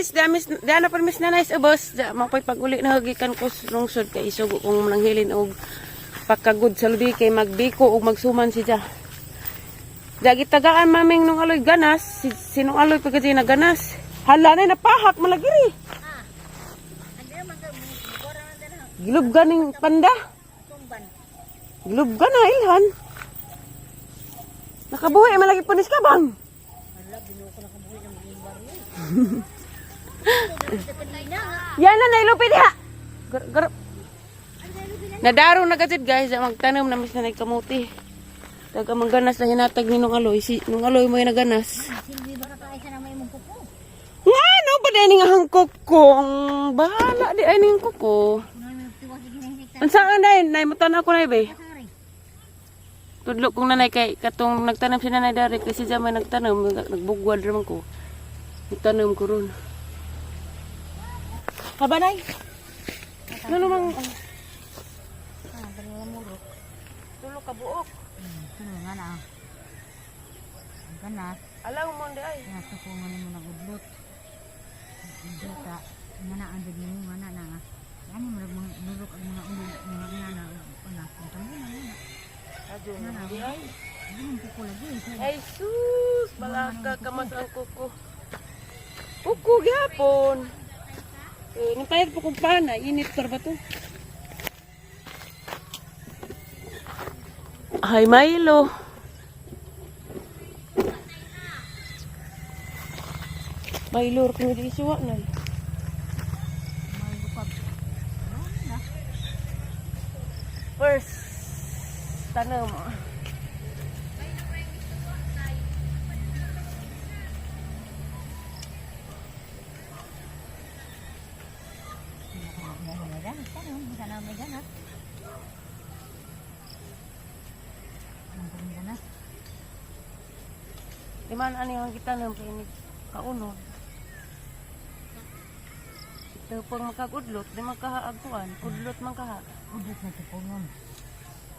guys, dami na permis na nice ubos. Mapay pag-uli na hagikan ko lungsod kay isugo kung mananghilin og pagkagud sa lubi kay magbiko og magsuman siya. Dagi tagaan maming nung aloy ganas, sinong aloy pagkadi na ganas. Hala na napahak malagiri. Gilub ganing panda. Gilub na ilhan. Nakabuhi malagi punis ka bang? Hala binuko nakabuhi ng limbar yan. Yan na nailupi diha. Nadaro na gajud guys, magtanom na mis na nagkamuti. Taga mangganas na hinatag ni nung aloy, nung aloy mo yung naganas. Hindi ba kakaisa na may mong kuko? Nga no ba dahil nga hang kuko? Bahala di ay ning kuko. Ang saan na yun? Nay, matan ako na iba. Tudlo kong nanay kay katong nagtanam si nanay dari kasi siya may nagtanam, nagbugwad naman ko. Nagtanam ko ron. Haba nay? Ano mang... Tulo ka buok. Ano nga na? Ang ganas. Alam mo hindi ay. Nasukungan mo ng udlot. Udlot ka. Nga na, andad mo nga na nga. Yan yung nulok ang mga udlot. Mga nga na. Wala. Puntan mo na nga. Adyo na hindi ay. Ano yung kuko lagi? Ay sus! Balaka kamas ang kuko. Kuko gyapon. Nipayat po kung paana. Init par ba to? Hi Milo. Milo kung hindi isuwa na. First, tanam. Di man ano yung kita nang pinig kaunod. Ito pag makagudlot, di magkahaagtuan. Udlot man kaha. Udlot na ito po nun.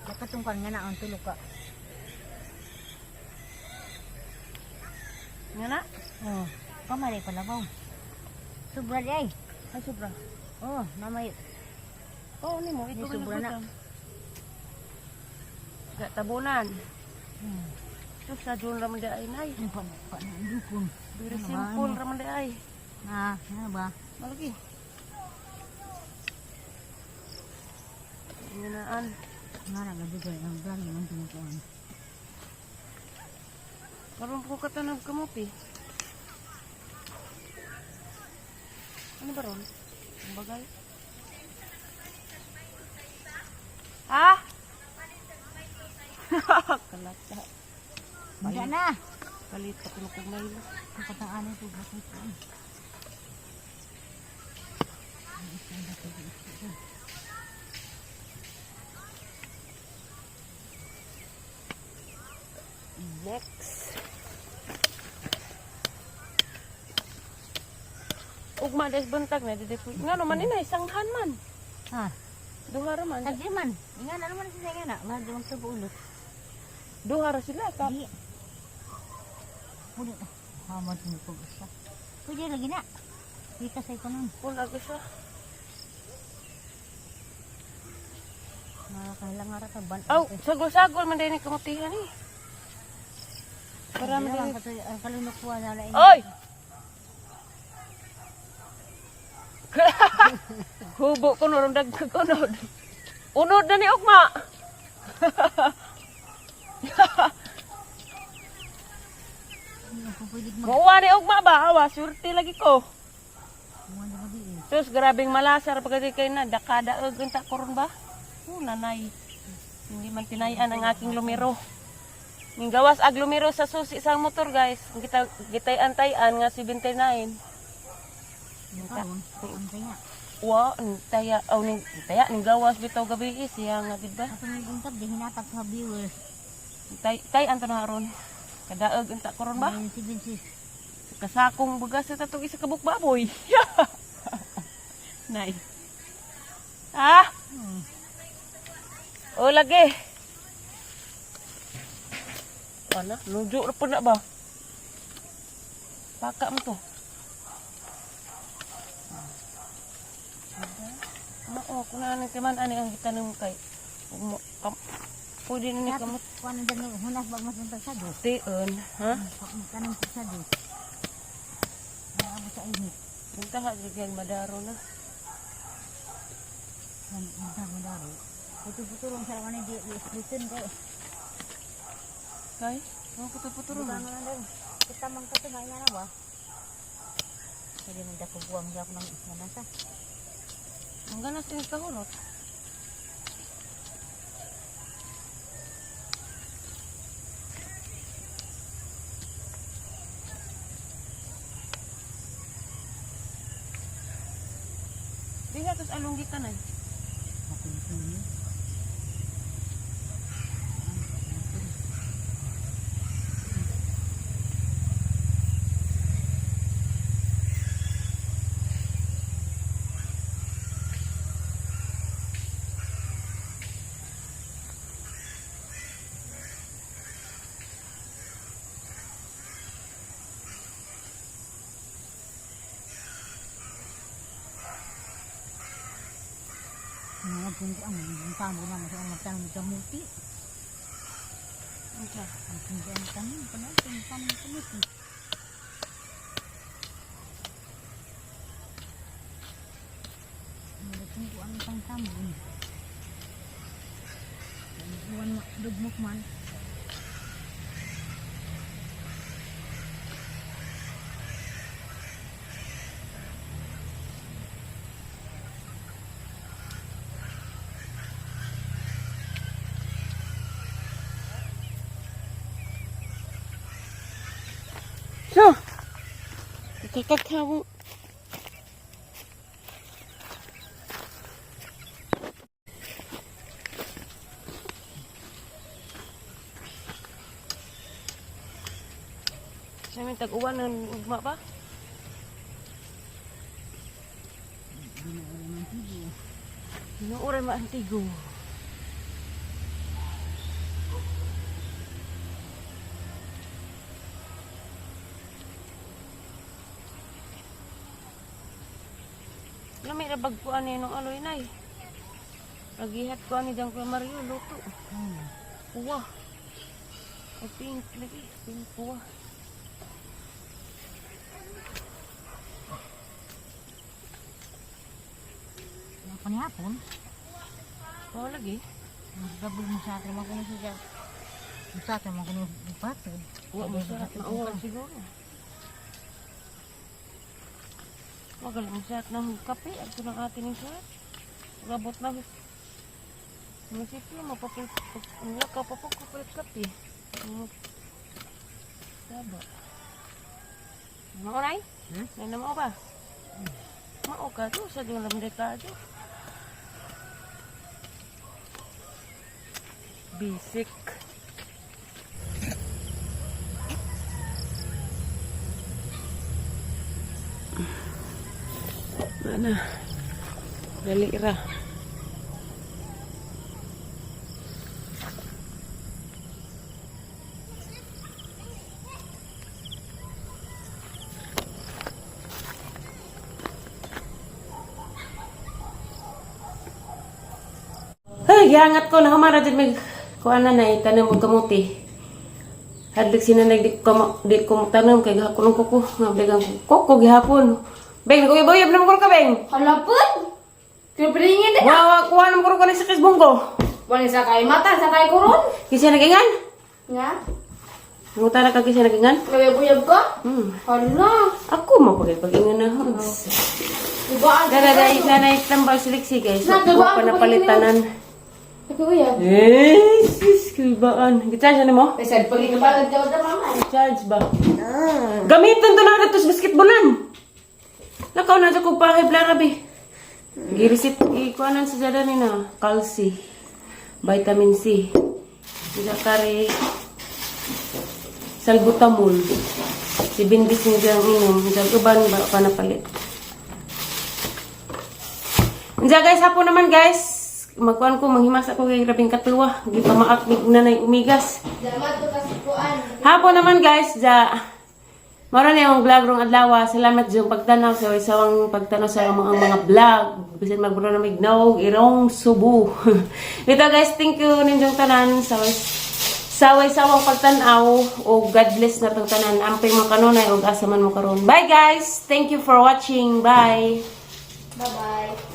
Nakatungkan nga na ang tulog ka. Nga na? Oo. Pamari pala ba? Sobra di ay. Ay sobra. Oo, mamay. Oo ni mo. Ito sobra na. Tabunan. Ito sa doon raman di ay nay. Ang panandukon. Very simple raman di ay. Ano ba? Malagi. Inanaan. Nga na gabigay. Ang vlog naman tumutuan. Karoon po katanag kamuti. Ano ba ron? Ang bagay? Ha? Kalata. Hindi na. Kalit pa kung kumaylo. Kapataan ito. Bakit ito? Next. Ugma des buntag na didi. Nga naman ina isanghan man. Ha. Duha ra man. Tagdi man. Nga na naman sa nga na. Mahal doon sa buulot. Duha ra sila ka. Di. Pwede. Hamad mo ko isa. Pwede lagi na. Kita sa ito nun. Pula ko siya. Makakailang nga rata. Oh, sagol-sagol man din kamutihan eh. Para man din. Ang kalunukuha na lang. Oy! Hubo ko nung dagkagunod. Unod na ni Ugma. Mauwa ni Ugma ba? Awa, surti lagi ko. Sus, grabing malasar pagkati kayo na. Dakada ta koron ba? Nanay. Hindi man tinayan ang aking lumiro. Ning gawas ag lumiro sa susi sa motor guys. Gitay antayan nga 79. Wa, taya ning gawas bitaw gabi siya nga gid ba? Ako may ungkap di hinatag sa viewers. Tay anto na ron. Kadaog unta koron ba? Kasakong bugas sa tatong isa kabuk baboy. Nay. Ah. O lagi. Ana, nujuk na pa na ba? Paka mo to. Kuna nang timan ani ang gitanong kay pwede na ni kamot Kuan na dano hunas ba mas untag sa dos. tion, ha? Kanang sa dos. Amo sa init. Punta ka gyud madaro na. Ang daro. Puto-putulong sa man di splitin ko. Kay, mo puto-puto Ano ron. na daw. Kita man ka tunay na ba? Hindi man dako buwang jak ng manasa. Ang ganas din kahurot. Di nga tos along gikan ay. Kapin-pin. Mga punti ang tamo na sa mga tanong sa muti. Unsa? Ang punti ang tanong pa na yung tanong sa muti. Mga punti ang tamo. Iwan dugmok man. So. Kakakaw. Sabi tag-uwan ng ugma pa? Inuuray maantigo. Lamay na bagkuan ni nung aloy nay. Nagihat ko ani dang kay Mario luto. Kuwa. O pink lagi, pink kuwa. Apa ni hapon? Kuwa lagi. Gabog mo sa akin. Makunin siya. Sa akin, makunin ipatid. Kuwa mo sa mauwan siguro. Magaling mo siya ng kape. At ito ng atin yung siya. Gabot na. Masiplo, mapapalit. Ang laka, papapalit kape. Saba. Mao nay? Nay na mao ba? Mao ka to. Sa doon lang dekado. Basic. Mana? Dali ra. Ay, giangat ko na humara dyan may kuana na itanong mo kamuti. Hadlig sinanay di ko tanong kay gahapon ko ko. Nga ko gihapon. Beng, naguyab-uyab na mo ka, Beng. Halapun? Keberingin deh. Wawa, kuha na mo ko ni sakis bungko. Boleh sakai mata, sakai kurun. Kisya nagingan? Ya. Nanguta na ka kisya nagingan? Buyab ko? Hala. Ako mo pag-ingan na. Ibaan. Dada, isa na itambal siliksi, guys. Nah, Huwag diba, pa na palitanan. Buyab. Sis, kibaan. Gicharge na mo? Bisa pergi ke bawah jauh dah mama. Charge ba? Gamitan to na ito sa basketballan. Nakaw na dyan kong pahibla rabi. Girisit, ikuanan sa dada ni na. Calci. Vitamin C. Sila kare. Salbutamol. Si Bindis nga dyan inom. Dyan uban ba pa napalit. Diyan guys, hapon naman guys. Magkuhan ko, manghimasa ko kay grabing katuwa. Hindi pa maak, nanay umigas. Zaman tu kasih kuan. Hapon naman guys, ja Mara na yung vlog rong adlaw. Salamat yung pagtanaw sa isang pagtanaw sa mga vlog. Bisan magburo na mignaw, irong subo. Ito guys, thank you ninyong tanan sa sawang pagtanaw o God bless na tong tanan. Amping mo kanunay o asa man mo karon. Bye guys. Thank you for watching. Bye. Bye-bye.